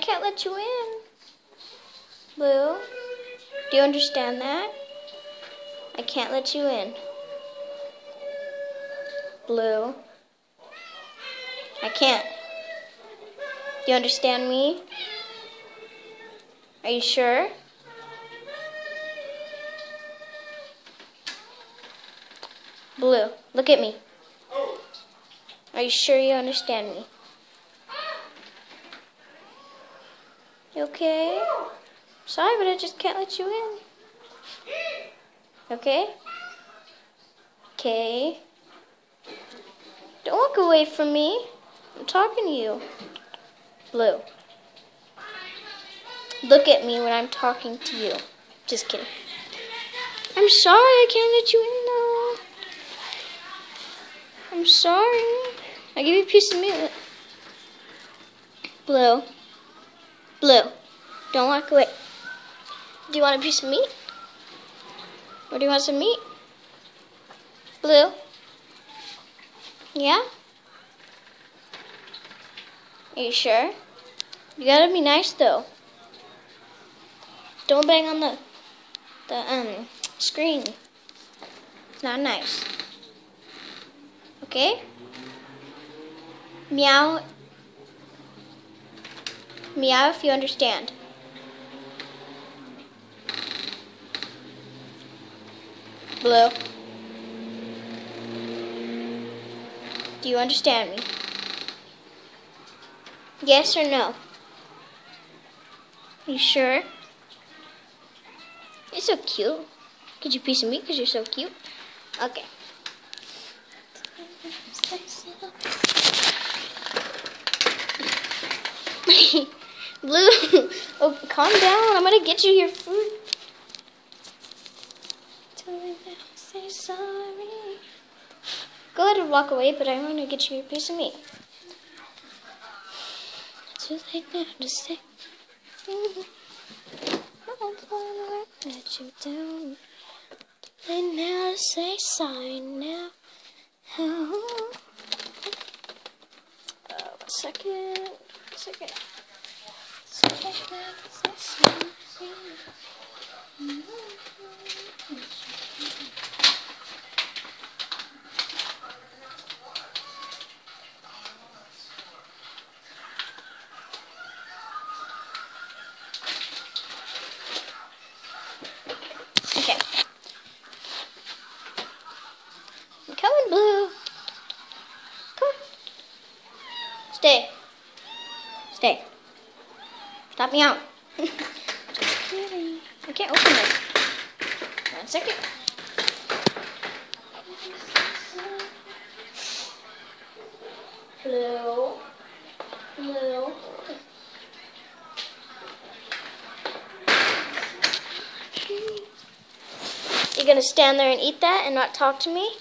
can't let you in. Blue, do you understand that? I can't let you in. Blue, I can't. Do you understand me? Are you sure? Blue, look at me. Are you sure you understand me? You okay? Sorry, but I just can't let you in. Okay? Okay. Don't walk away from me. I'm talking to you. Blue. Look at me when I'm talking to you. Just kidding. I'm sorry, I can't let you in though. I'm sorry. I'll give you a piece of meat. Blue. Blue. Don't walk away. Do you want a piece of meat? Or do you want some meat? Blue. Yeah? Are you sure? You gotta be nice though. Don't bang on the screen. It's not nice. Okay? Meow. Meow if you understand. Blue. Do you understand me? Yes or no? Are you sure? You're so cute. Get you a piece of meat because you're so cute. Okay. Blue, oh, calm down. I'm going to get you your food. Say sorry. Go ahead and walk away, but I'm going to get you your piece of meat. Too late now to say. Let you down. Too late now to say sorry now. Oh. A second. Okay. I'm coming, Blue. Come on. Stay. Stay. Stop me out. Just kidding. I can't open this. 1 second. Blue. Blue. You're gonna stand there and eat that and not talk to me?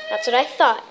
That's what I thought.